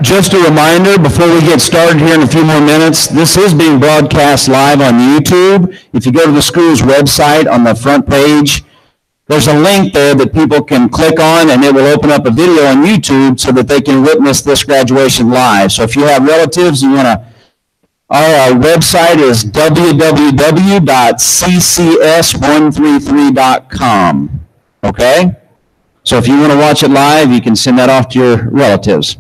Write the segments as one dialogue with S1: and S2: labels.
S1: Just a reminder, before we get started here in a few more minutes, this is being broadcast live on YouTube. If you go to the school's website on the front page, there's a link there that people can click on, and it will open up a video on YouTube so that they can witness this graduation live. So if you have relatives, you want to, our website is www.ccs133.com. Okay? So if you want to watch it live, you can send that off to your relatives.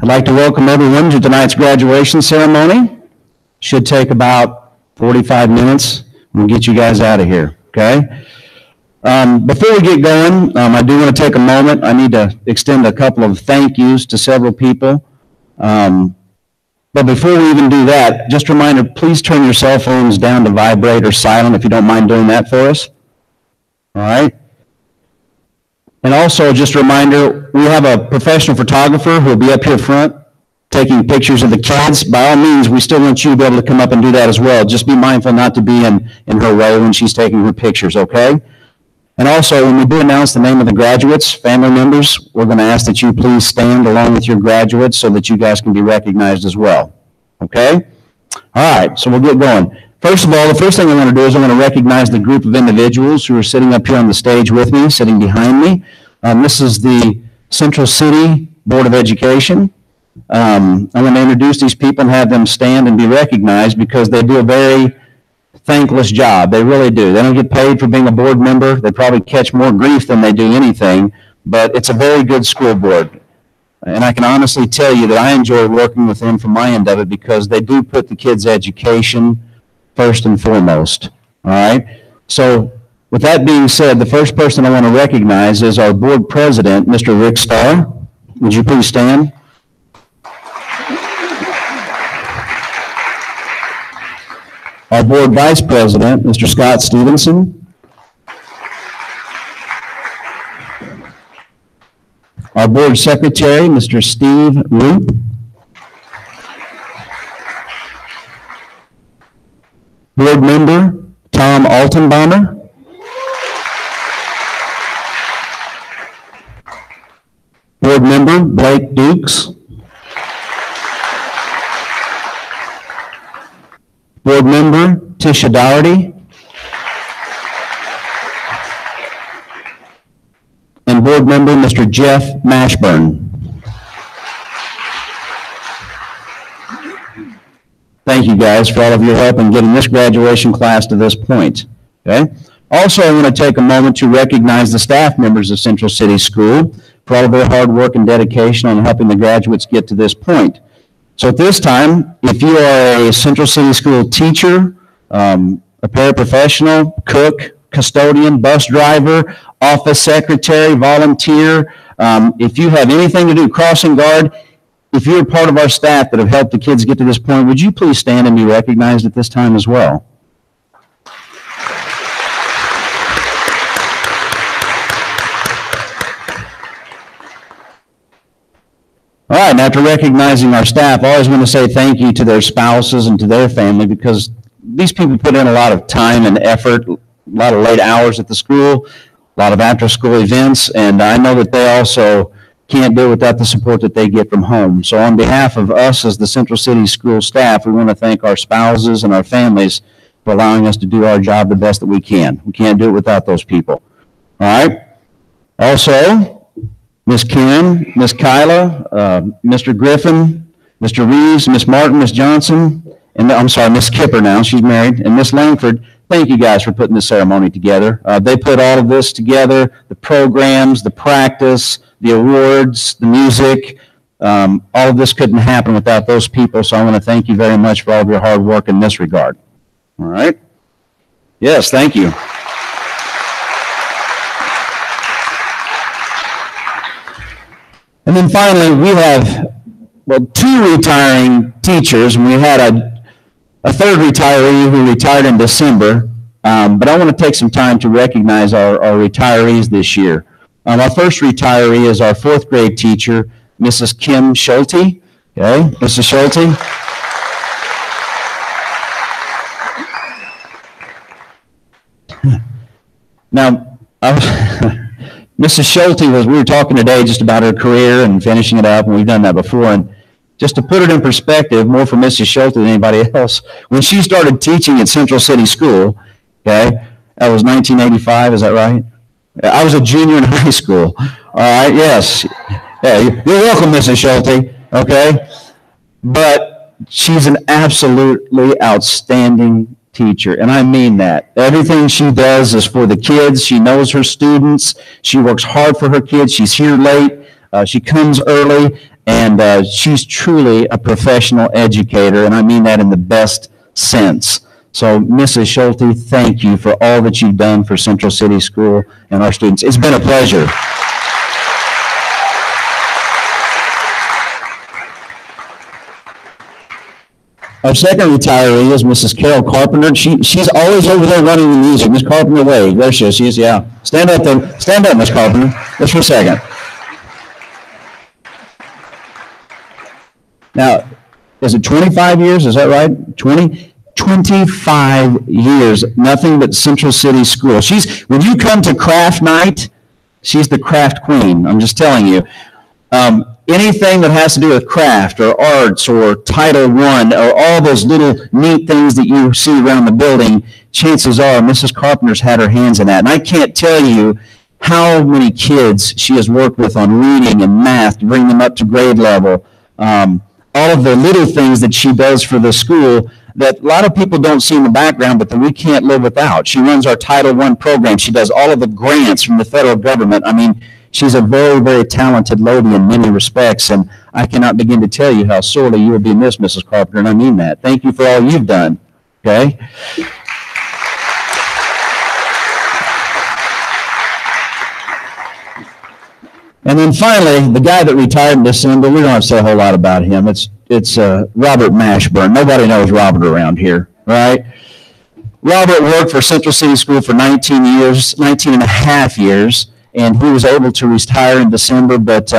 S1: I'd like to welcome everyone to tonight's graduation ceremony. Should take about 45 minutes. We'll get you guys out of here, okay? Before we get going, I do want to take a moment. I need to extend a couple of thank yous to several people. But before we even do that, just a reminder, please turn your cell phones down to vibrate or silent if you don't mind doing that for us. All right? And also, just a reminder, we have a professional photographer who will be up here front taking pictures of the kids. By all means, we still want you to be able to come up and do that as well. Just be mindful not to be in her way when she's taking her pictures, okay? And also, when we do announce the name of the graduates, family members, we're going to ask that you please stand along with your graduates so that you guys can be recognized as well, okay? All right, so we'll get going. First of all, the first thing I want to do is I want to recognize the group of individuals who are sitting up here on the stage with me, sitting behind me. This is the Central City Board of Education. I'm going to introduce these people and have them stand and be recognized because they do a very thankless job. They really do. They don't get paid for being a board member. They probably catch more grief than they do anything, but it's a very good school board. And I can honestly tell you that I enjoy working with them from my end of it because they do put the kids' education first and foremost. All right? So with that being said, the first person I want to recognize is our board president, Mr. Rick Starr. Would you please stand? Our board vice president, Mr. Scott Stevenson. Our board secretary, Mr. Steve Root. Board member, Tom Altenbaumer. Board member, Blake Dukes. Board member, Tisha Dougherty. And board member, Mr. Jeff Mashburn. Thank you guys for all of your help in getting this graduation class to this point. Okay. Also, I want to take a moment to recognize the staff members of Central City School for all of their hard work and dedication on helping the graduates get to this point. So at this time, if you are a Central City School teacher, a paraprofessional, cook, custodian, bus driver, office secretary, volunteer. If you have anything to do, crossing guard, if you're part of our staff that have helped the kids get to this point, would you please stand and be recognized at this time as well? All right, and after recognizing our staff, I always want to say thank you to their spouses and to their family, because these people put in a lot of time and effort, a lot of late hours at the school, a lot of after-school events, and I know that they also can't do it without the support that they get from home. So on behalf of us as the Central City School staff, we want to thank our spouses and our families for allowing us to do our job the best that we can. We can't do it without those people. All right? Also, Miss Kim, Miss Kyla, Mr. Griffin, Mr. Reeves, Miss Martin, Miss Johnson, and I'm sorry, Miss Kipper now, she's married, and Miss Langford, thank you guys for putting this ceremony together. They put all of this together, the programs, the practice, the awards, the music. All of this couldn't happen without those people, so I want to thank you very much for all of your hard work in this regard. All right? Yes, thank you. And then finally, we have, well, 2 retiring teachers, and we had a third retiree who retired in December, but I want to take some time to recognize our retirees this year. Our first retiree is our 4th grade teacher, Mrs. Kim Schulte. Okay, Mrs. Schulte. Now, Mrs. Schulte we were talking today just about her career and finishing it up, and we've done that before. And just to put it in perspective, more for Mrs. Schulte than anybody else, when she started teaching at Central City School, okay, that was 1985, is that right? I was a junior in high school. All right, yes. Yeah, you're welcome, Mrs. Schulte, okay? But she's an absolutely outstanding teacher, and I mean that. Everything she does is for the kids. She knows her students. She works hard for her kids. She's here late. She comes early, and she's truly a professional educator, and I mean that in the best sense. So, Mrs. Schulte, thank you for all that you've done for Central City School and our students. It's been a pleasure. Our second retiree is Mrs. Carol Carpenter. She's always over there running the music. Miss Carpenter, wave. There she is, yeah. Stand up then. Stand up, Miss Carpenter. Just for a second. Now, is it 25 years? Is that right? 25 years, nothing but Central City School. When you come to craft night, she's the craft queen. I'm just telling you. Anything that has to do with craft or arts or Title I or all those little neat things that you see around the building, chances are Mrs. Carpenter's had her hands in that. And I can't tell you how many kids she has worked with on reading and math to bring them up to grade level. All of the little things that she does for the school that a lot of people don't see in the background, but that we can't live without. She runs our Title I program. She does all of the grants from the federal government. I mean, she's a very, very talented lady in many respects, and I cannot begin to tell you how sorely you will be missed, Mrs. Carpenter, and I mean that. Thank you for all you've done, okay? And then finally, the guy that retired in December, we don't have to say a whole lot about him. It's Robert Mashburn. Nobody knows Robert around here, right? Robert worked for Central City School for 19 and a half years, and he was able to retire in December, but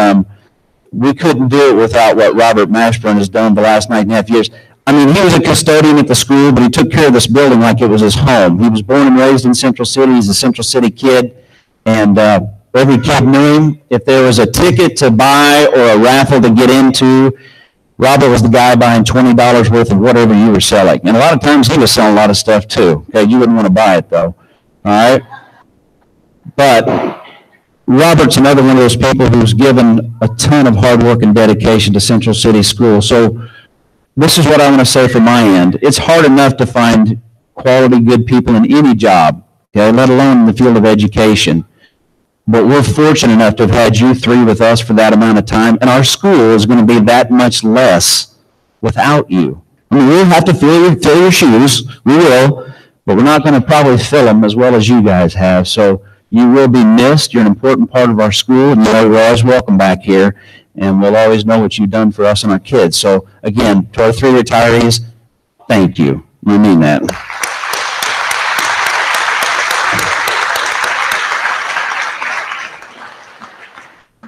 S1: we couldn't do it without what Robert Mashburn has done the last 9.5 years. I mean, he was a custodian at the school, but he took care of this building like it was his home. He was born and raised in Central City. He's a Central City kid, and every kid knew him. If there was a ticket to buy or a raffle to get into, Robert was the guy buying $20 worth of whatever you were selling. And a lot of times he was selling a lot of stuff too. Okay, you wouldn't want to buy it though. All right? But Robert's another one of those people who's given a ton of hard work and dedication to Central City School. So this is what I want to say from my end. It's hard enough to find quality, good people in any job, okay, let alone in the field of education. But we're fortunate enough to have had you three with us for that amount of time, and our school is going to be that much less without you. I mean, we'll have to fill your shoes, we will, but we're not going to probably fill them as well as you guys have. So you will be missed. You're an important part of our school, and you're always welcome back here. And we'll always know what you've done for us and our kids. So again, to our 3 retirees, thank you. We mean that.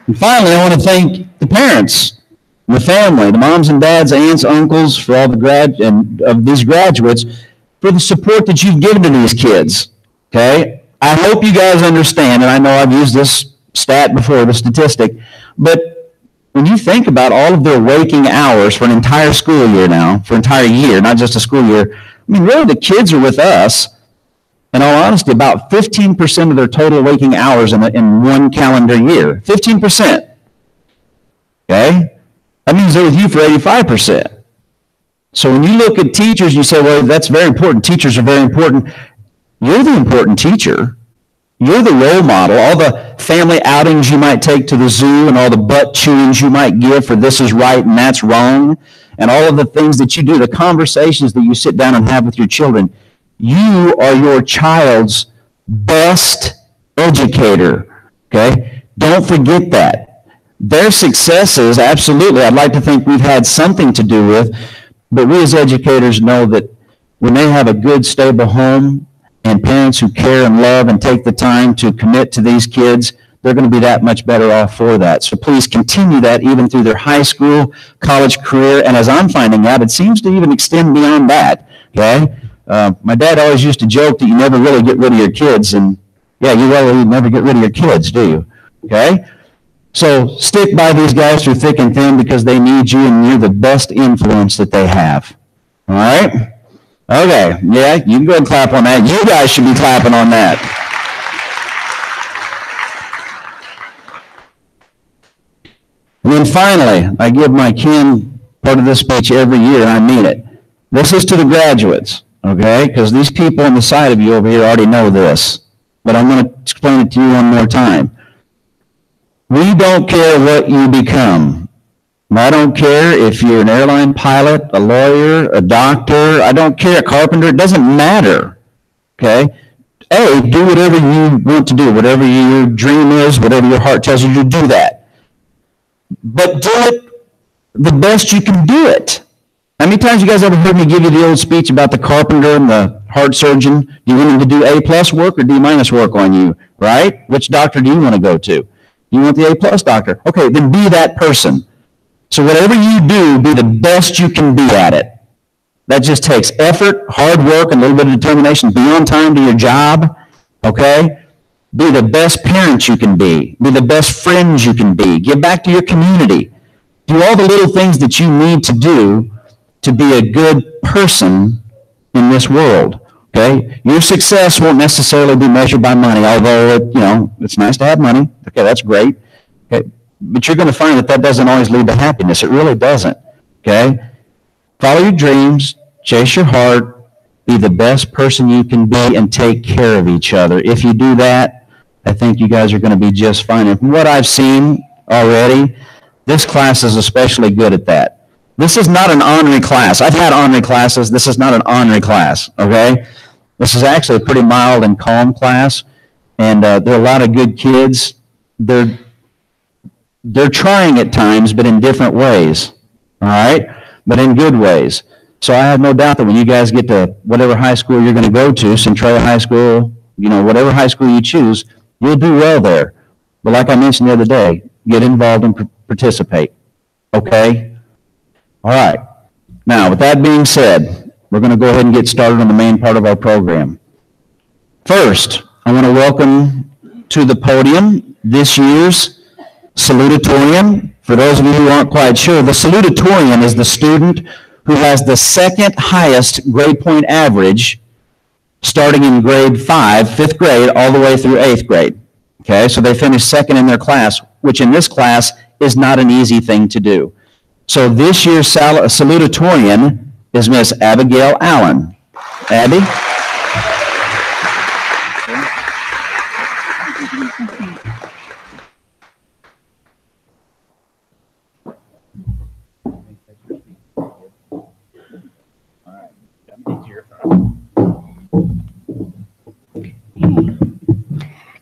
S1: And finally, I want to thank the parents, the family, the moms and dads, aunts, uncles, for all the of these graduates, for the support that you've given to these kids. Okay? I hope you guys understand, and I know I've used this stat before, the statistic, but when you think about all of their waking hours for an entire school year now, for an entire year, not just a school year, I mean, really, the kids are with us, in all honesty, about 15% of their total waking hours in one calendar year. 15%. Okay? That means they're with you for 85%. So when you look at teachers, you say, well, that's very important. Teachers are very important. You're the important teacher. You're the role model. All the family outings you might take to the zoo and all the butt chewings you might give for this is right and that's wrong, and all of the things that you do, the conversations that you sit down and have with your children, you are your child's best educator, okay? Don't forget that. Their successes, absolutely, I'd like to think we've had something to do with, but we as educators know that when they have a good, stable home and parents who care and love and take the time to commit to these kids, they're going to be that much better off for that. So please continue that even through their high school, college career, and as I'm finding out, it seems to even extend beyond that, okay? My dad always used to joke that you never really get rid of your kids, and yeah, you really never get rid of your kids, do you? Okay? So stick by these guys through thick and thin because they need you, and you're the best influence that they have. All right? Okay, yeah, you can go and clap on that. You guys should be clapping on that. And then finally, I give my kin part of this speech every year, and I mean it. This is to the graduates, okay? Because these people on the side of you over here already know this. But I'm going to explain it to you one more time. We don't care what you become. I don't care if you're an airline pilot, a lawyer, a doctor, I don't care, a carpenter, it doesn't matter, okay? Do whatever you want to do, whatever your dream is, whatever your heart tells you to do that. But do it the best you can do it. How many times you guys ever heard me give you the old speech about the carpenter and the heart surgeon? Do you want him to do A+ work or D- work on you, right? Which doctor do you want to go to? You want the A+ doctor. Okay, then be that person. So whatever you do, be the best you can be at it. That just takes effort, hard work, and a little bit of determination. Be on time to your job, okay? Be the best parent you can be. Be the best friends you can be. Give back to your community. Do all the little things that you need to do to be a good person in this world, okay? Your success won't necessarily be measured by money, although, it's nice to have money. Okay, that's great. Okay, but you're going to find that doesn't always lead to happiness. It really doesn't, okay? Follow your dreams, chase your heart, be the best person you can be, and take care of each other. If you do that, I think you guys are going to be just fine. And from what I've seen already, this class is especially good at that. This is not an ornery class. I've had ornery classes. This is not an ornery class, okay? This is actually a pretty mild and calm class, and there are a lot of good kids. They're trying at times, but in different ways, all right? But in good ways. So I have no doubt that when you guys get to whatever high school you're going to go to, Centralia High School, whatever high school you choose, you'll do well there. But like I mentioned the other day, get involved and participate, okay? All right. Now, with that being said, we're going to go ahead and get started on the main part of our program. First, I want to welcome to the podium this year's Salutatorian. For those of you who aren't quite sure, the Salutatorian is the student who has the second highest grade point average starting in grade 5, 5th grade, all the way through 8th grade. Okay, so they finished second in their class, which in this class is not an easy thing to do. So this year's Salutatorian is Miss Abigail Allen. Abby?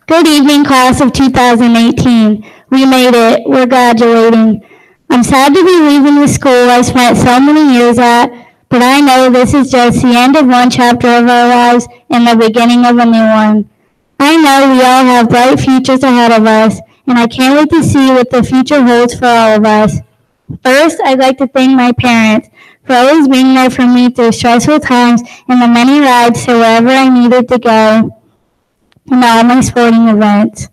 S2: Good evening, class of 2018. We made it. We're graduating. I'm sad to be leaving the school I spent so many years at, but I know this is just the end of one chapter of our lives and the beginning of a new one. I know we all have bright futures ahead of us, and I can't wait to see what the future holds for all of us. First, I'd like to thank my parents for always being there for me through stressful times and the many rides to wherever I needed to go and all my sporting events.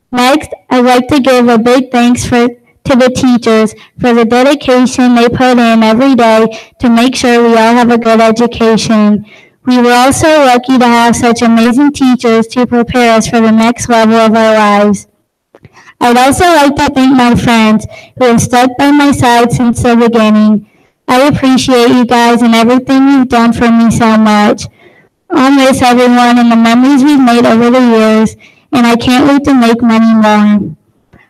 S2: Next, I'd like to give a big thanks to the teachers for the dedication they put in every day to make sure we all have a good education. We were all so lucky to have such amazing teachers to prepare us for the next level of our lives. I'd also like to thank my friends who have stuck by my side since the beginning. I appreciate you guys and everything you've done for me so much. I'll miss everyone and the memories we've made over the years, and I can't wait to make many more.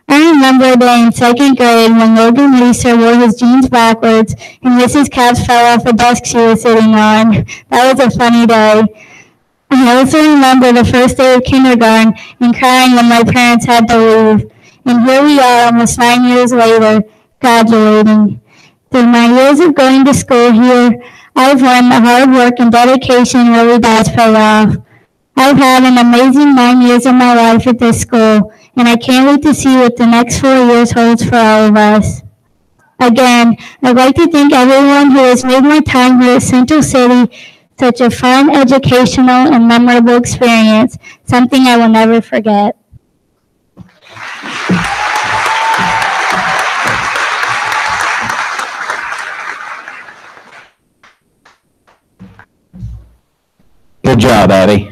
S2: I remember a day in second grade when Logan Reeser wore his jeans backwards and Mrs. Capps fell off a desk she was sitting on. That was a funny day. I also remember the first day of kindergarten and crying when my parents had to leave. And here we are almost 9 years later, graduating. Through my years of going to school here, I've learned that hard work and dedication really does pay off. I've had an amazing 9 years of my life at this school, and I can't wait to see what the next 4 years holds for all of us. Again, I'd like to thank everyone who has made my time here at Central City such a fun, educational, and memorable experience, something I will never forget.
S1: Good job, Abby.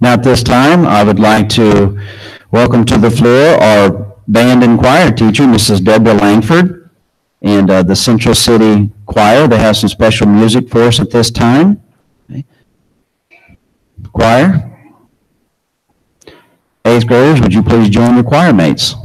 S1: Now at this time, I would like to welcome to the floor our band and choir teacher, Mrs. Deborah Langford, and the Central City Choir. They have some special music for us at this time. Okay. Choir. 8th graders, would you please join your choir mates?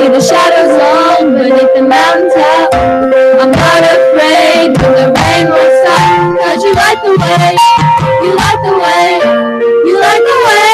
S3: see the shadows long beneath the mountaintop. I'm not afraid when the rain won't stop, 'cause you light the way, you light the way, you light the way.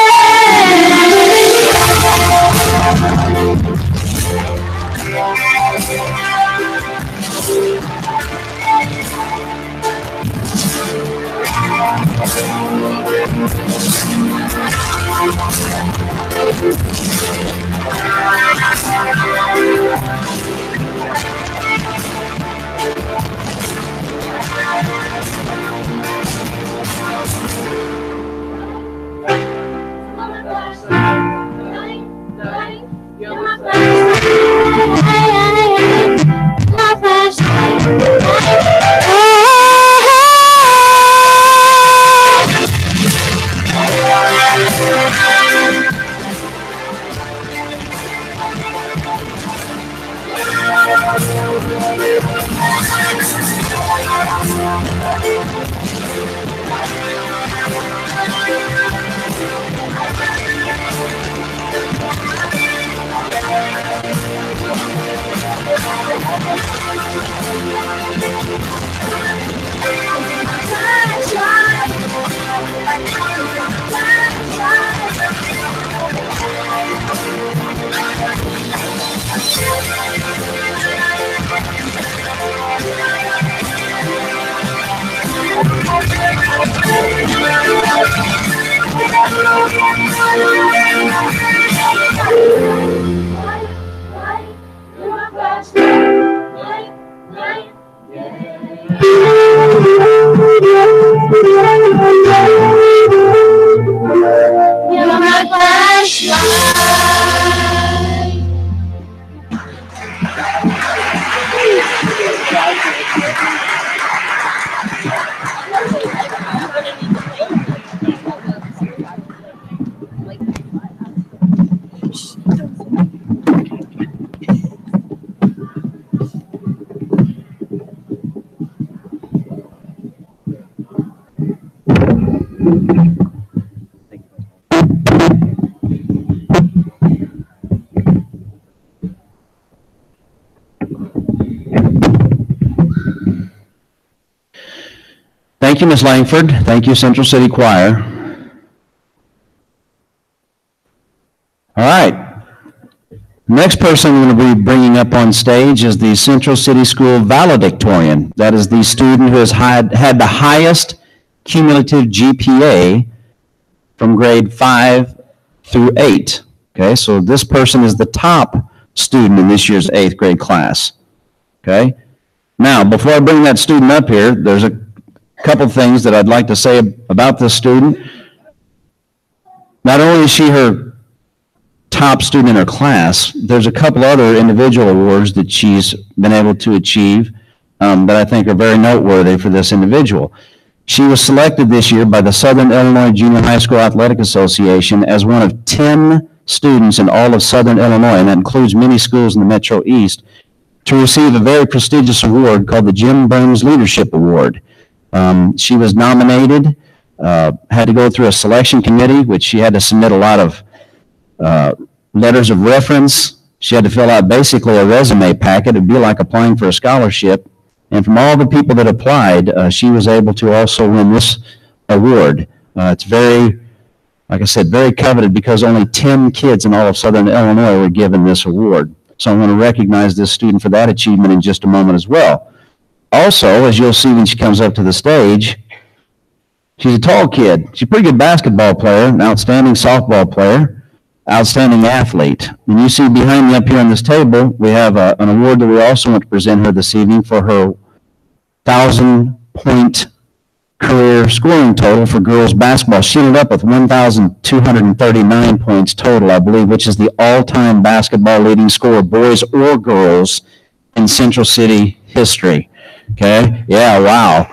S1: Thank you, Ms. Langford. Thank you, Central City Choir. All right. Next person I'm going to be bringing up on stage is the Central City School Valedictorian. That is the student who has had the highest cumulative GPA from grade 5 through 8. Okay, so this person is the top student in this year's 8th grade class. Okay. Now, before I bring that student up here, there's a couple things that I'd like to say about this student. Not only is she her top student in her class, there's a couple other individual awards that she's been able to achieve that I think are very noteworthy for this individual. She was selected this year by the Southern Illinois Junior High School Athletic Association as one of 10 students in all of Southern Illinois, and that includes many schools in the Metro East, to receive a very prestigious award called the Jim Burns Leadership Award. She was nominated, had to go through a selection committee, which she had to submit a lot of letters of reference. She had to fill out basically a resume packet. It'd be like applying for a scholarship. And from all the people that applied, she was able to also win this award. It's very, like I said, very coveted because only 10 kids in all of Southern Illinois were given this award. So I want to recognize this student for that achievement in just a moment as well. Also, as you'll see when she comes up to the stage, she's a tall kid. She's a pretty good basketball player, an outstanding softball player, outstanding athlete. And you see behind me up here on this table, we have an award that we also want to present her this evening for her 1,000-point career scoring total for girls basketball. She ended up with 1,239 points total, I believe, which is the all-time basketball leading scorer, boys or girls, in Central City history. Okay? Yeah, wow.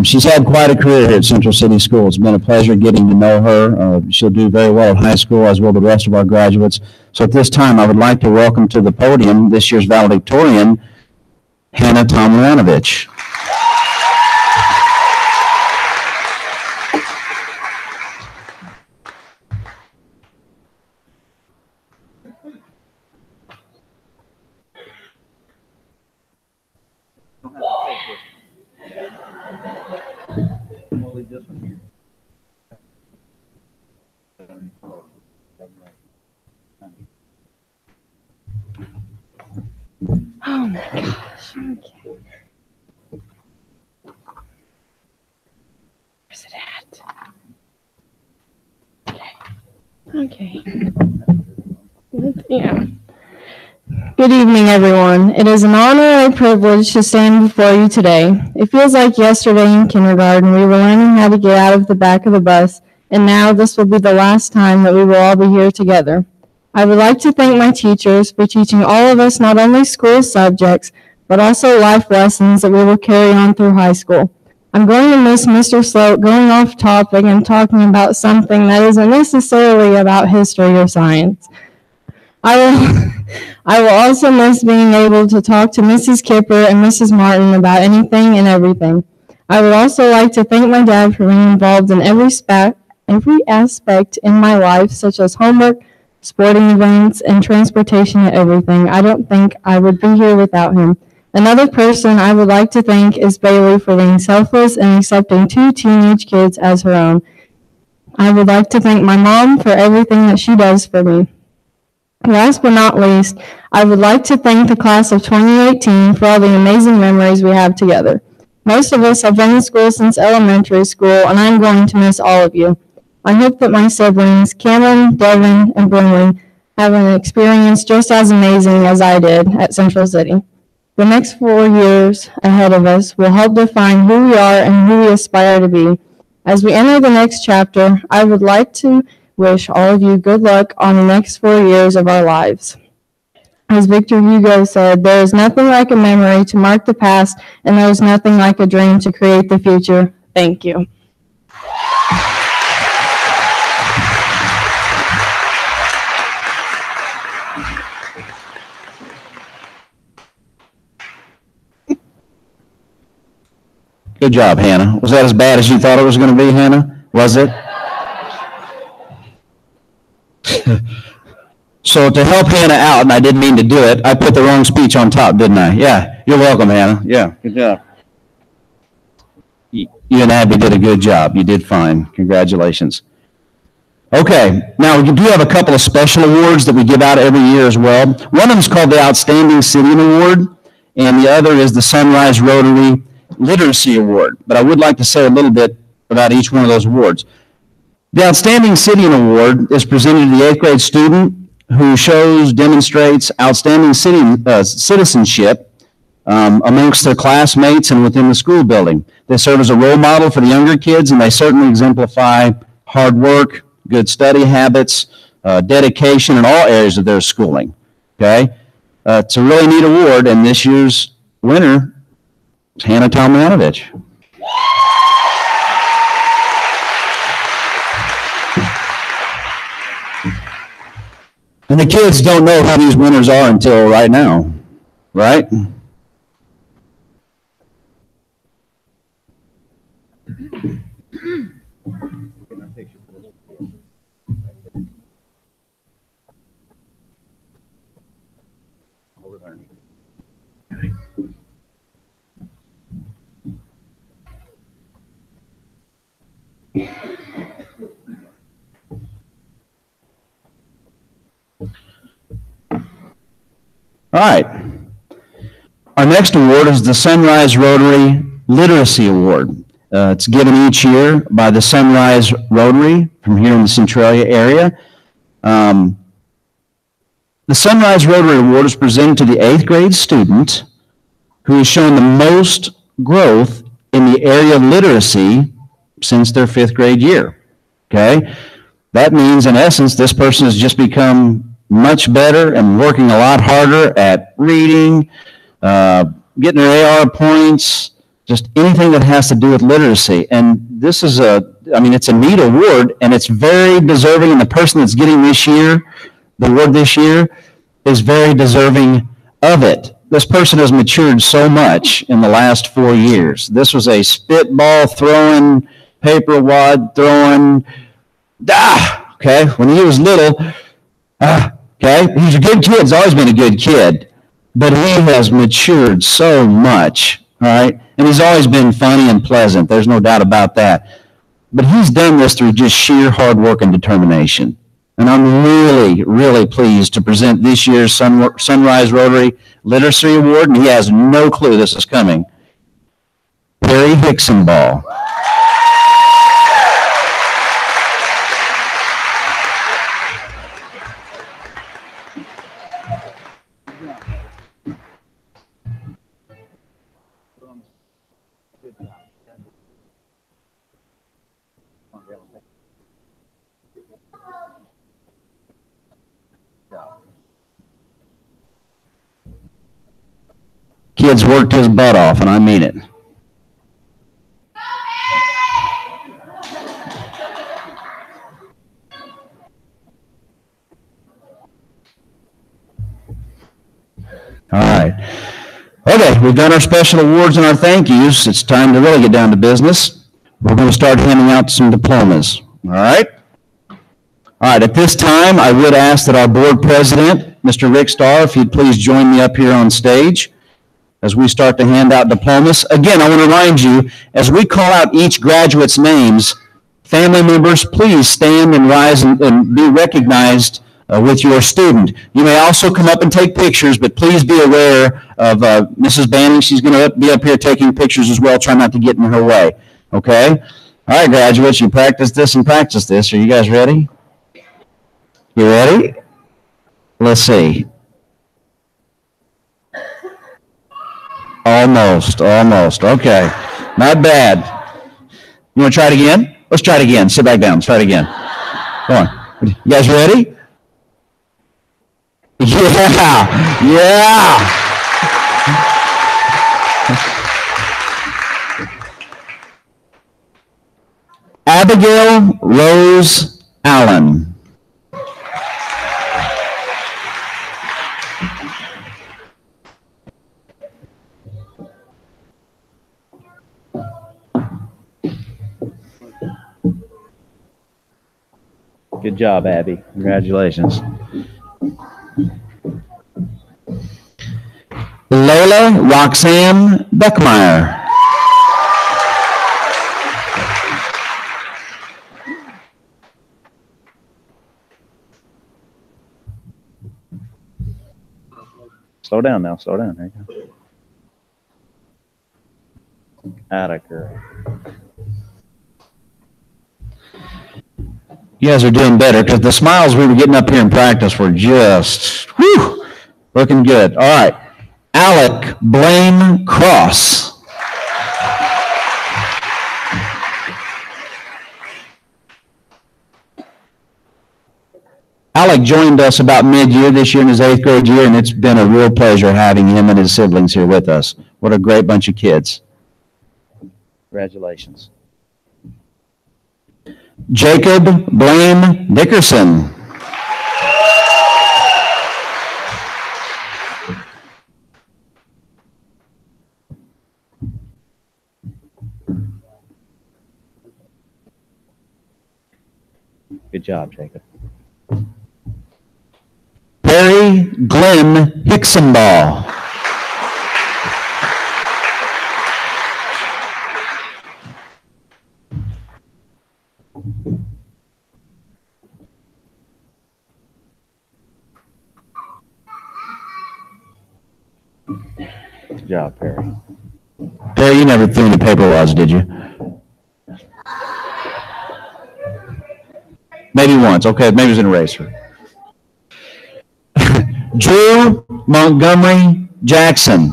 S1: She's had quite a career here at Central City School. It's been a pleasure getting to know her. She'll do very well at high school, as will the rest of our graduates. So at this time, I would like to welcome to the podium this year's valedictorian, Hannah Tomlanovich.
S4: Oh my gosh. Okay. Where's it at? Okay. Yeah. Good evening, everyone. It is an honor and a privilege to stand before you today. It feels like yesterday in kindergarten we were learning how to get out of the back of the bus, and now this will be the last time that we will all be here together. I would like to thank my teachers for teaching all of us not only school subjects, but also life lessons that we will carry on through high school. I'm going to miss Mr. Sloat going off topic and talking about something that isn't necessarily about history or science. I will also miss being able to talk to Mrs. Kipper and Mrs. Martin about anything and everything. I would also like to thank my dad for being involved in every aspect in my life, such as homework, sporting events, and transportation and everything. I don't think I would be here without him. Another person I would like to thank is Bailey for being selfless and accepting 2 teenage kids as her own. I would like to thank my mom for everything that she does for me. Last but not least, I would like to thank the class of 2018 for all the amazing memories we have together. Most of us have been in school since elementary school, and I'm going to miss all of you. I hope that my siblings, Cameron, Devin, and Brinley, have an experience just as amazing as I did at Central City. The next 4 years ahead of us will help define who we are and who we aspire to be. As we enter the next chapter, I would like to wish all of you good luck on the next 4 years of our lives. As Victor Hugo said, there is nothing like a memory to mark the past, and there is nothing like a dream to create the future. Thank you.
S1: Good job, Hannah. Was that as bad as you thought it was going to be, Hannah? Was it? So to help Hannah out, and I didn't mean to do it, I put the wrong speech on top, didn't I? Yeah, you're welcome, Hannah. Yeah, good job. You and Abby did a good job. You did fine. Congratulations. Okay, now we do have a couple of special awards that we give out every year as well. One of them is called the Outstanding Citizen Award, and the other is the Sunrise Rotary Literacy Award. But I would like to say a little bit about each one of those awards. The Outstanding Citizen Award is presented to the 8th grade student who demonstrates outstanding citizenship amongst their classmates and within the school building. They serve as a role model for the younger kids, and they certainly exemplify hard work, good study habits, dedication in all areas of their schooling. Okay? It's a really neat award, and this year's winner is Hannah Tomjanovich. And the kids don't know who these winners are until right now, right? All right. Our next award is the Sunrise Rotary Literacy Award. It's given each year by the Sunrise Rotary from here in the Centralia area. The Sunrise Rotary Award is presented to the 8th grade student who has shown the most growth in the area of literacy since their 5th grade year. Okay? That means, in essence, this person has just become much better and working a lot harder at reading, getting their AR points, just anything that has to do with literacy. And this is it's a neat award, and it's very deserving, and the person that's getting the award this year, is very deserving of it. This person has matured so much in the last 4 years. This was a spitball throwing, paper wad throwing, okay, when he was little, okay, he's a good kid. He's always been a good kid, but he has matured so much, all right? And he's always been funny and pleasant. There's no doubt about that. but he's done this through just sheer hard work and determination. And I'm really, really pleased to present this year's Sunrise Rotary Literacy Award, and he has no clue this is coming. Perry Hicksonball. Kid's worked his butt off, and I mean it. All right. Okay, we've done our special awards and our thank yous. It's time to really get down to business. We're going to start handing out some diplomas. All right? All right, at this time, I would ask that our board president, Mr. Rick Starr, if you'd please join me up here on stage as we start to hand out diplomas. Again, I want to remind you, as we call out each graduate's names, family members, please stand and rise and be recognized with your student. You may also come up and take pictures, but please be aware of Mrs. Banning. She's going to be up here taking pictures as well. Try not to get in her way, okay? All right, graduates, you practice this and practice this. Are you guys ready? You ready? Let's see. Almost. Okay. Not bad. You want to try it again? Let's try it again. Sit back down. Let's try it again. Come on. You guys ready? Yeah. Abigail Rose Allen. Good job, Abby. Congratulations. Layla Roxanne Beckmeyer. Slow down now. Slow down. There you go. Atta girl. You guys are doing better because the smiles we were getting up here in practice were just looking good. All right. Alec Blaine Cross. Alec joined us about mid-year this year in his 8th grade year, and it's been a real pleasure having him and his siblings here with us. What a great bunch of kids. Congratulations. Jacob Blaine Dickerson. Good job, Jacob. Perry Glenn Hicksonball. Good job, Perry. Perry, you never threw any paper wads, did you? Maybe once. Okay, maybe it was an eraser. Drew Montgomery Jackson.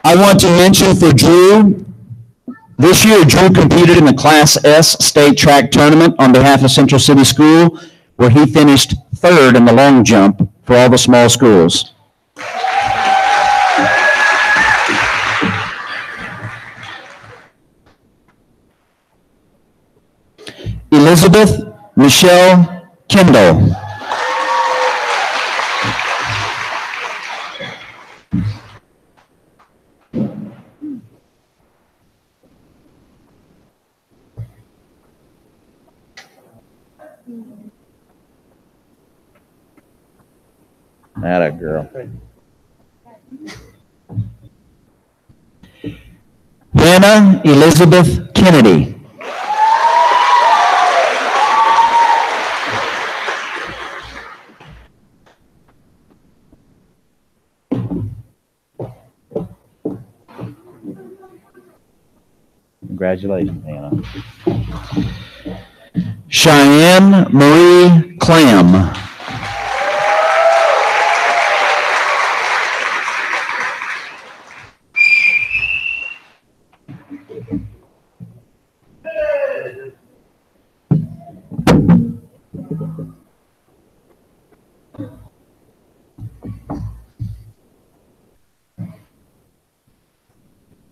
S1: I want to mention for Drew, this year Drew competed in the Class S state track tournament on behalf of Central City School, where he finished 3rd in the long jump for all the small schools. Elizabeth Michelle Kendall. Atta girl. Hannah Elizabeth Kennedy. Congratulations, Hannah. Cheyenne Marie Clam.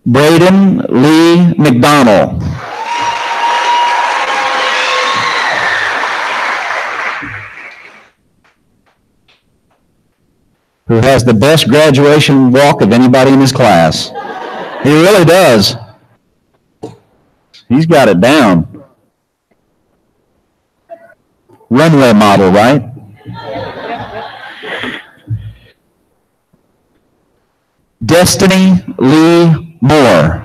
S1: Braden Lee McDonald. Who has the best graduation walk of anybody in his class. He really does. He's got it down. Runway model, right? Destiny Lee Moore.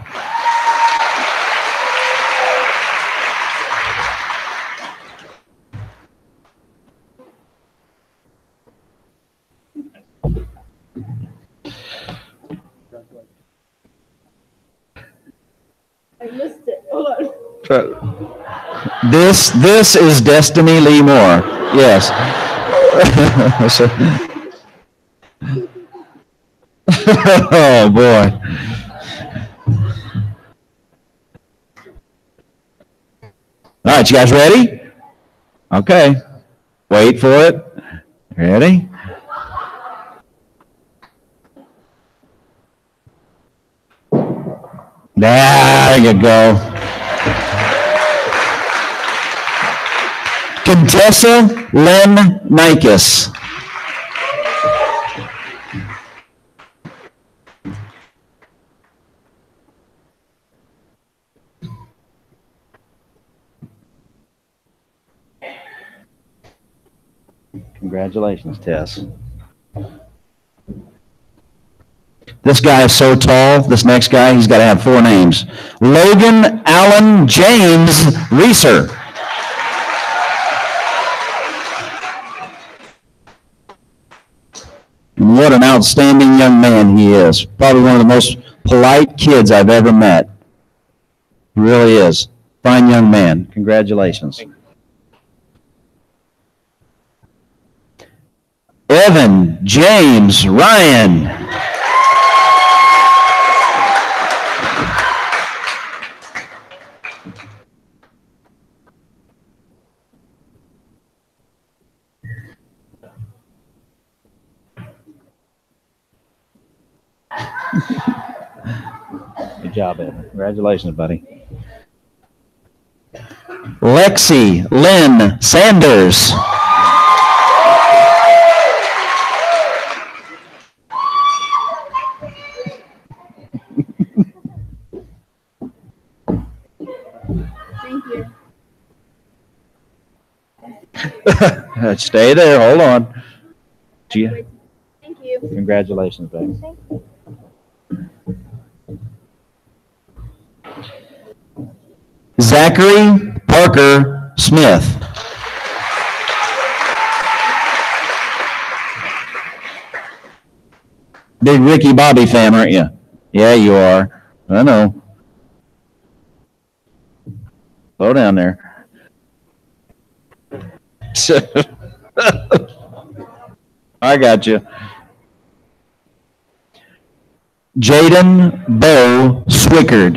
S3: I missed it. Hold on.
S1: This is Destiny Lee Moore. Yes. Oh boy. All right, you guys ready? Okay. Wait for it. Ready? There you go. Contessa Lynn Nikes. Congratulations, Tess. This guy is so tall, this next guy, he's got to have 4 names. Logan Allen James Reeser. And what an outstanding young man he is. Probably one of the most polite kids I've ever met. He really is. Fine young man. Congratulations. Evan James Ryan. Good job, Evan. Congratulations, buddy. Lexi Lynn Sanders.
S3: Thank you.
S1: Stay there. Hold on. Gia.
S3: Thank you.
S1: Congratulations, baby. Zachary Parker Smith. Big Ricky Bobby fan, aren't you? Yeah, you are. I know. Slow down there. I got you. Jaden Bo Swickard.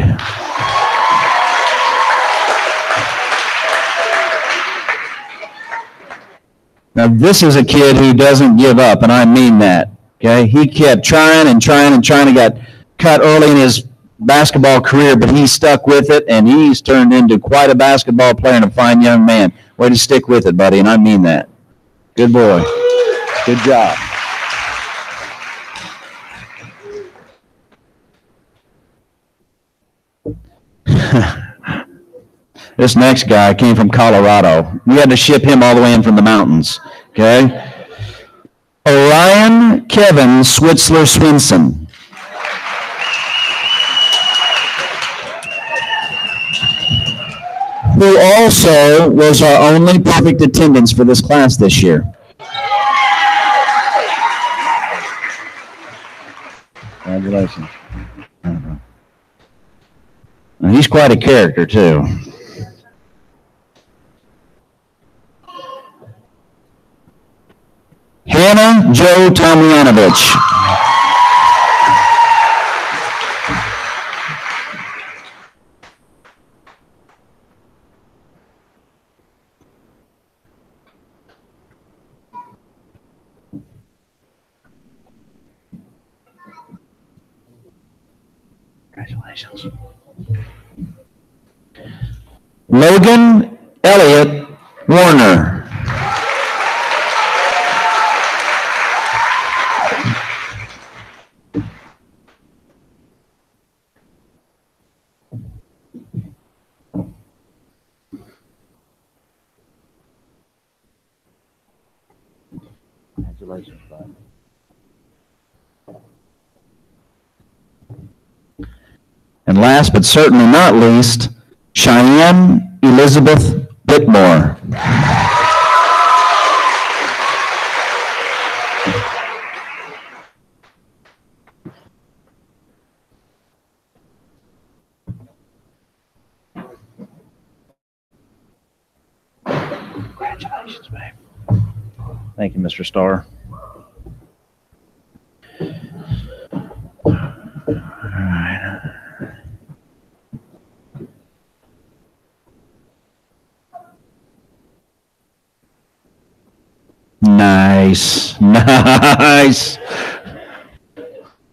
S1: Now, this is a kid who doesn't give up, and I mean that. Okay, he kept trying and trying and trying. He got cut early in his basketball career, but he stuck with it, and he's turned into quite a basketball player and a fine young man. Way to stick with it, buddy, and I mean that. Good boy. Good job. This next guy came from Colorado. We had to ship him all the way in from the mountains. Okay? Orion Kevin Switzler Swinson. who also was our only perfect attendance for this class this year. Congratulations. He's quite a character, too. Hannah Joe Tomjanovich. Congratulations. Logan Elliott Warner. Congratulations, bud. And last but certainly not least, Cheyenne Elizabeth Bittmore. Congratulations, babe. Thank you, Mr. Starr. All right. Nice, nice.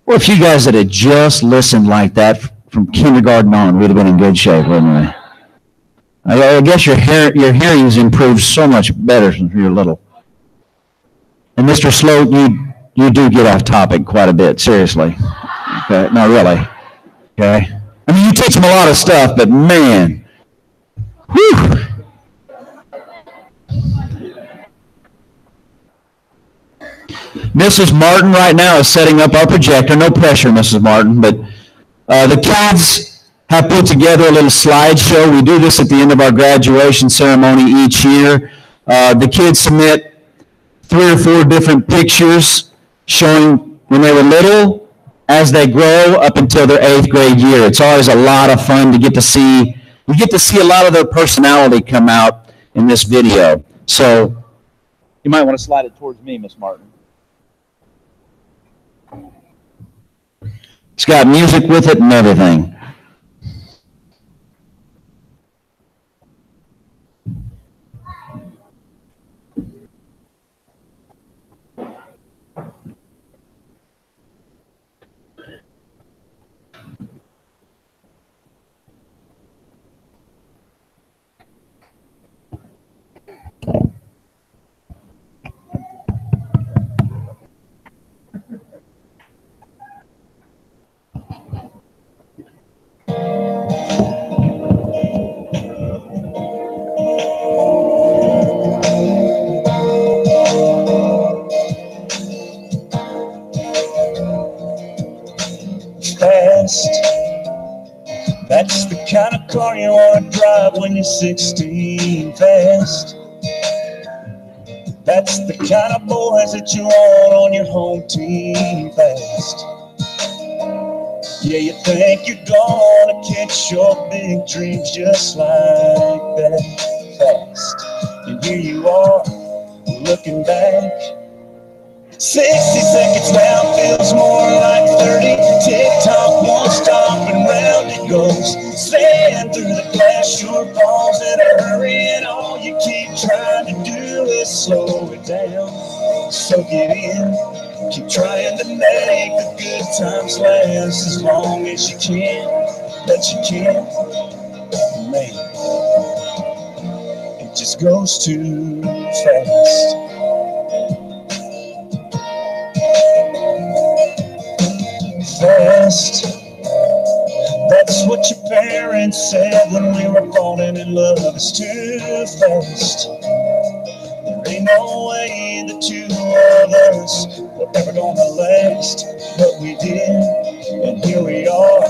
S1: Well, if you guys had just listened like that from kindergarten on, we'd have been in good shape, wouldn't we? I guess your hearing's improved so much better since you were little. And Mr. Sloat, you do get off topic quite a bit, seriously. Okay, no, really. Okay, I mean, you teach them a lot of stuff, but man, whew. Mrs. Martin right now is setting up our projector. No pressure, Mrs. Martin, but the kids have put together a little slideshow. We do this at the end of our graduation ceremony each year. The kids submit 3 or 4 different pictures showing when they were little, as they grow up until their 8th grade year. It's always a lot of fun to get to see. We get to see a lot of their personality come out in this video. So you might want to slide it towards me, Miss Martin. It's got music with it and everything.
S5: That's the kind of car you want to drive when you're 16. Fast. That's the kind of boys that you want on your home team. Fast. Yeah, you think you're gonna catch your big dreams just like that. Fast. And here you are, looking back. 60 seconds now feels more like 30. Tick-tock, one stop and round it goes. Slaying through the glass, your balls in a hurry, and all you keep trying to do is slow it down. Soak it in, keep trying to make the good times last as long as you can. But you can't, man, it just goes too fast. Fast. That's what your parents said when we were falling in love. It's too fast. There ain't no way the two of us were ever gonna last, but we did, and here we are.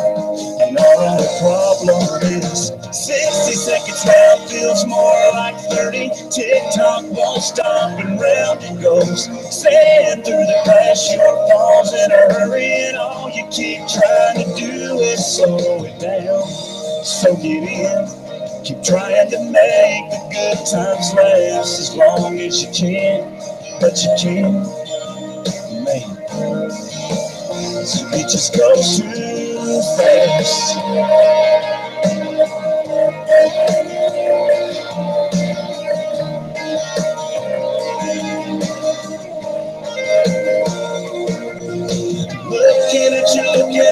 S5: And our only problem is 60 seconds now feels more like 30. Tick-tock won't stop and round it goes. Sand through the glass, your palms in a hurry, and all you keep trying to do is slow it down. So get in, keep trying to make the good times last as long as you can, but you can't, man. So it just goes too fast. Looking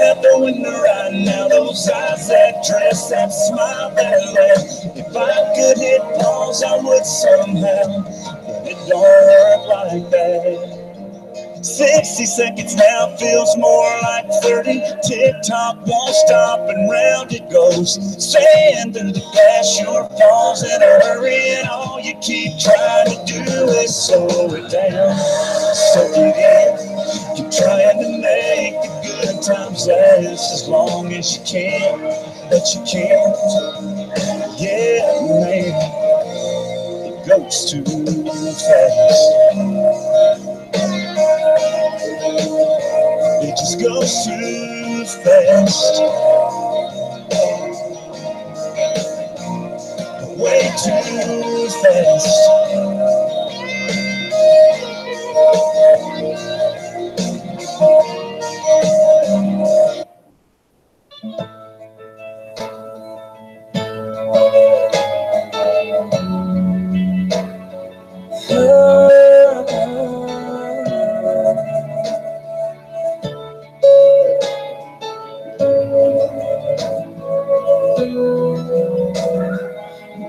S5: out the window right now, those eyes, that dress, that smile, that laugh. If I could hit pause, I would somehow, but it don't work like that. 60 seconds now feels more like 30. Tick-tock won't stop and round it goes. Sand through the glass, your falls in a hurry, and all you keep trying to do is slow it down. So get in, keep trying to make the good times last as long as you can, but you can't. Yeah, man, it goes too fast. It just goes too fast. Way too fast.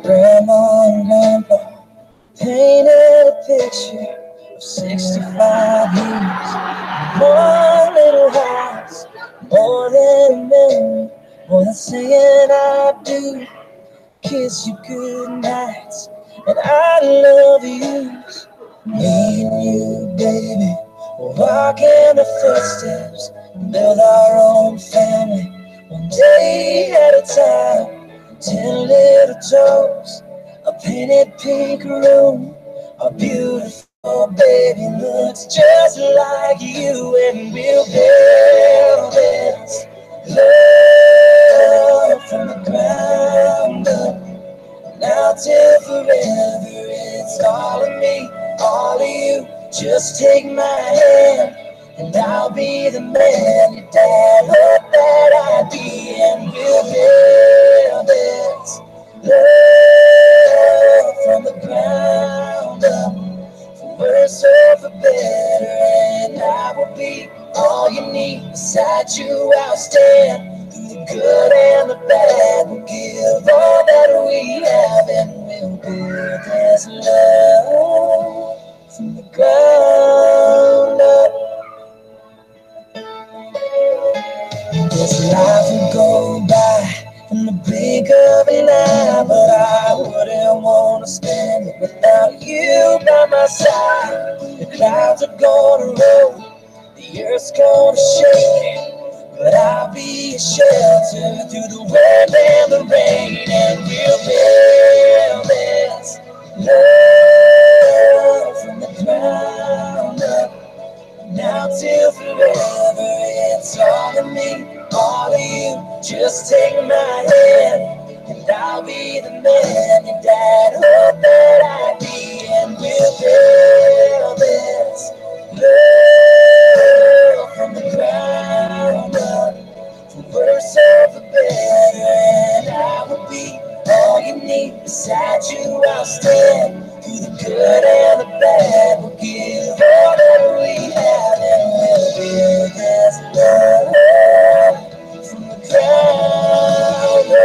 S5: Grandma and Grandpa painted a picture of 65 years. One little house, more than a memory, more than saying I do. Kiss you good nights, and I love you. Me and you, baby, will walk in the footsteps and build our own family, one day at a time. 10 little toes, a painted pink room. Our beautiful baby looks just like you, and we'll build this love from the ground up. Now till forever, it's all of me, all of you. Just take my hand, and I'll be the man your dad hoped that I'd be, and we'll build this love from the ground up. For worse or for better, and I will be all you need. Beside you I'll stand, through the good and the bad. We'll give all that we have, and we'll build this love from the ground up. This life will go by in the blink of an eye, but I wouldn't want to spend it without you by my side. The clouds are gonna roll, the earth's gonna shake, but I'll be a shelter through the wind and the rain, and we'll build this love from the ground up. Now till forever, it's all of me, all of you. Just take my hand, and I'll be the man your dad hoped that I'd be, and we'll build this love from the ground up. For worse or for better, and I will be all you need. Beside you I'll stand, through the good and the bad. We'll give all that we have, and we'll build this love from the ground up.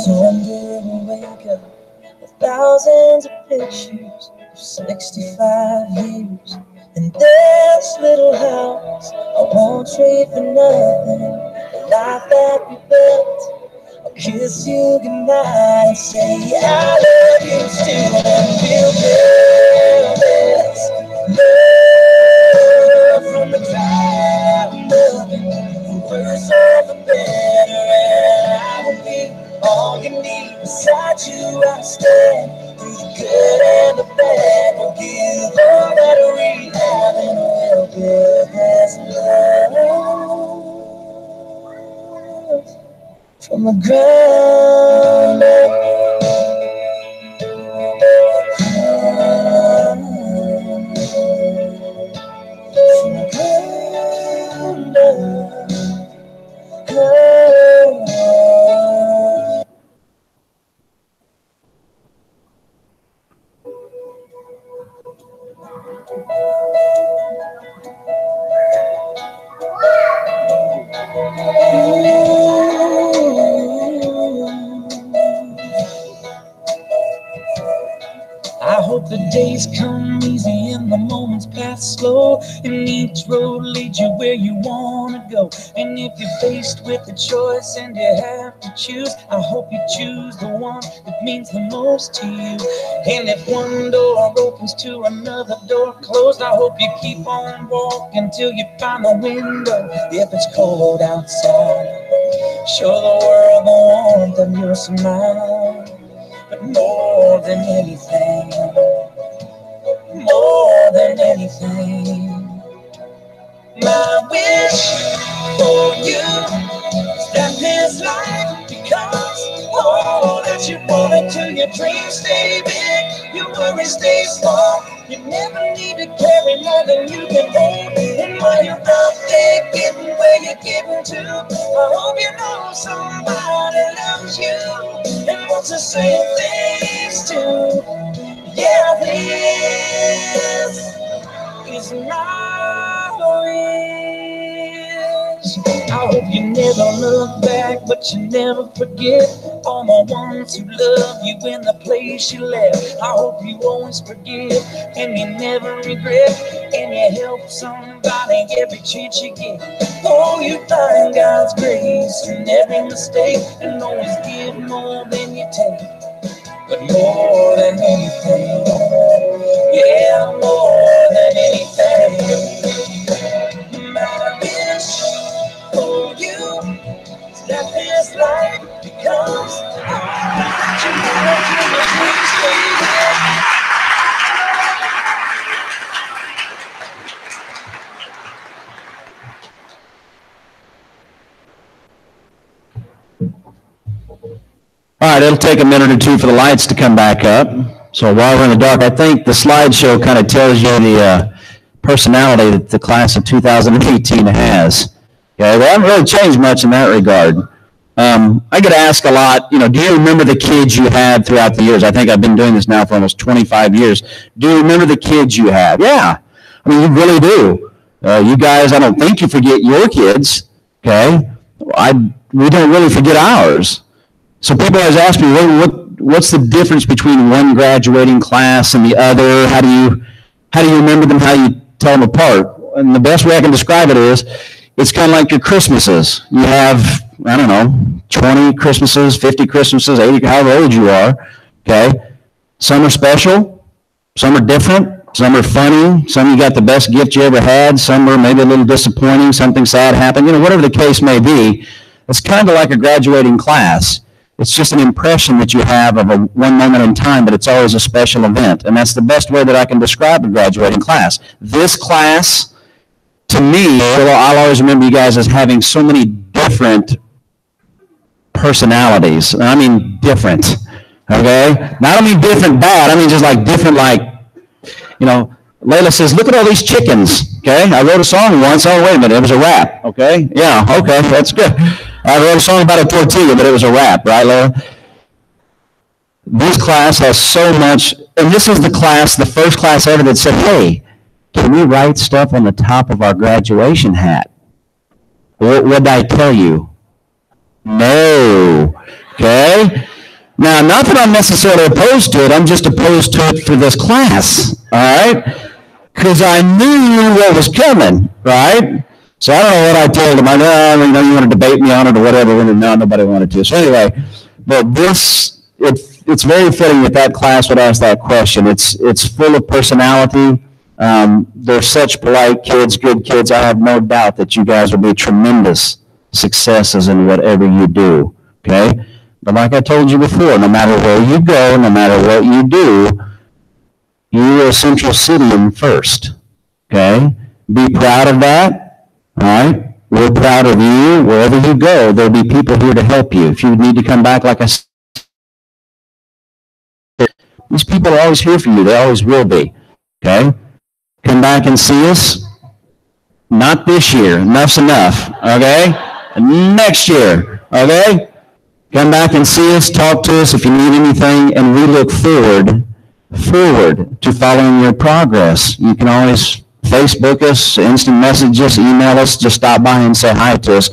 S5: Someday we'll wake up with thousands of pictures of 65 years. In this little house, I won't trade for nothing. The life that we built, I'll kiss you goodnight and say I love you still, and we'll build this love from the ground up. The worse or the better, and I will be all you need. Beside you I'll stand through the good and the bad. We'll give all that we have, and we'll build this love from the ground up. From the ground up. I hope the days come easy and the moments pass slow, and each road leads you where you want to go. And if you're faced with a choice and you have to choose, I hope you choose the one that means the most to you. And if one door opens to another door closed, I hope you keep on walking till you find the window. If it's cold outside, show the world the warmth of your smile. But more than anything, my wish for you is that this life becomes all that you want until your dreams stay big, your worries stay small. You never need to carry more than you can hold. And while you're out there getting where you're getting to, I hope you know somebody loves you and wants the same things too. Yeah, this is my wish. I hope you never look back, but you never forget all the ones who love you in the place you left. I hope you always forgive and you never regret, and you help somebody every chance you get. Oh, you find God's grace in every mistake, and always give more than you take. But more than anything, yeah, more than anything, my wish for you is that this life becomes all that you want to the dreams
S1: All right, it'll take a minute or two for the lights to come back up. So while we're in the dark, I think the slideshow kind of tells you the personality that the class of 2018 has. Okay, they haven't really changed much in that regard. I get asked a lot, do you remember the kids you had throughout the years? I think I've been doing this now for almost 25 years. Do you remember the kids you had? Yeah, I mean, you really do. You guys, I don't think you forget your kids, okay? We don't really forget ours. So people always ask me, what's the difference between one graduating class and the other? How do you remember them? How do you tell them apart? And the best way I can describe it is, it's kind of like your Christmases. You have, 20 Christmases, 50 Christmases, 80, however old you are, okay? Some are special, some are different, some are funny, some you got the best gift you ever had, some are maybe a little disappointing, something sad happened, whatever the case may be. It's kind of like a graduating class. It's just an impression that you have of one moment in time, but it's always a special event. And that's the best way that I can describe a graduating class. This class, to me, I'll always remember you guys as having so many different personalities. I mean different, okay? Now, I don't mean different bad. I mean just like different, Layla says, look at all these chickens, okay? I wrote a song once. Oh, wait a minute. It was a rap, okay? Yeah, okay, that's good. I wrote a song about a tortilla, but it was a rap, right, Layla? This class has so much, and this is the first class ever that said, hey, can we write stuff on the top of our graduation hat? What did I tell you? No, okay? Now, not that I'm necessarily opposed to it, I'm just opposed to it for this class, all right? Because I knew what was coming, right? So I don't know what I told him. I know you want to debate me on it or whatever. No, nobody wanted to. So anyway, but it's very fitting that class would ask that question. It's full of personality. They're such polite kids, good kids. I have no doubt that you guys will be tremendous successes in whatever you do, okay? But like I told you before, no matter where you go, no matter what you do, you are Central Cityan first, okay? Be proud of that, all right? We're proud of you. Wherever you go, there'll be people here to help you. If you need to come back, like I said, these people are always here for you. They always will be, okay? Come back and see us. Not this year. Enough's enough, okay? Next year, okay? Come back and see us, talk to us if you need anything, and we look forward to following your progress. You can always Facebook us, instant message us, email us, just stop by and say hi to us,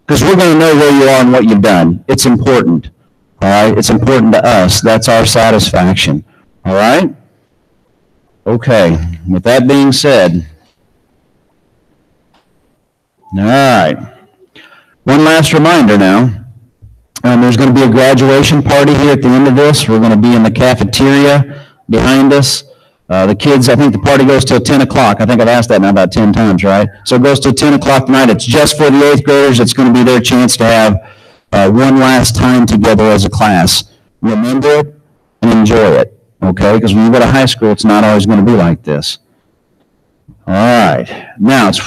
S1: because we're going to know where you are and what you've done. It's important, all right? It's important to us. That's our satisfaction, all right? Okay, with that being said, all right, one last reminder now. There's going to be a graduation party here at the end of this. We're going to be in the cafeteria behind us. The kids, I think the party goes till 10 o'clock. I think I've asked that now about 10 times, right? So it goes till 10 o'clock tonight. It's just for the 8th graders. It's going to be their chance to have one last time together as a class. Remember it and enjoy it, okay? Because when you go to high school, it's not always going to be like this. All right. Now, it's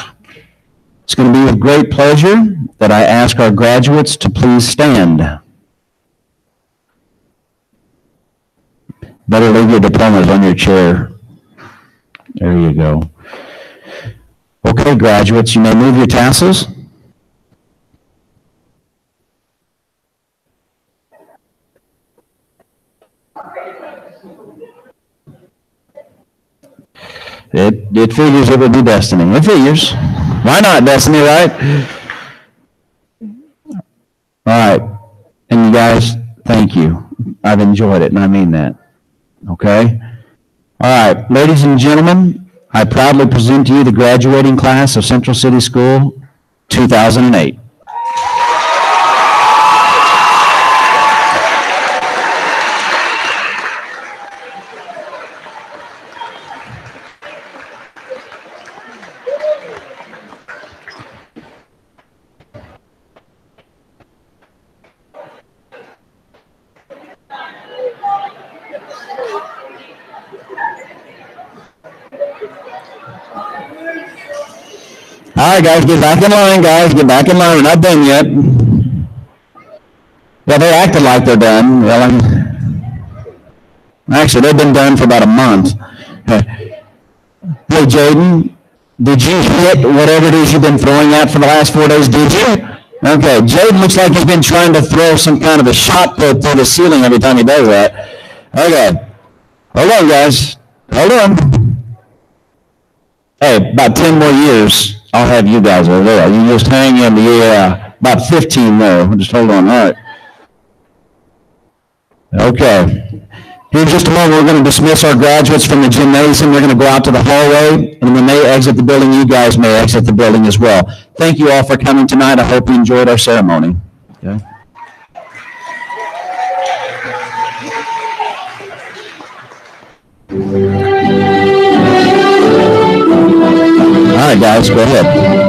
S1: going to be with great pleasure that I ask our graduates to please stand. Better leave your diplomas on your chair. There you go. Okay, graduates, you may move your tassels. It figures it would be destiny. It figures. Why not destiny, right? All right. And you guys, thank you. I've enjoyed it, and I mean that. Okay? All right. Ladies and gentlemen, I proudly present to you the graduating class of Central City School 2008. All right, guys, get back in line, guys. Get back in line. We're not done yet. Yeah, they acted like they're done. Well, actually, they've been done for about a month. Hey, Jaden, did you hit whatever it is you've been throwing out for the last 4 days? Did you? Okay, Jaden looks like he's been trying to throw some kind of a shot put through the ceiling every time he does that. Okay. Hold on, guys. Hold on. Hey, about 10 more years. I'll have you guys over there. You just hang in the air. About 15 more. Just hold on. All right. Okay. Here in just a moment, we're going to dismiss our graduates from the gymnasium. They're going to go out to the hallway, and when they exit the building, you guys may exit the building as well. Thank you all for coming tonight. I hope you enjoyed our ceremony. Okay. All right, guys, go ahead.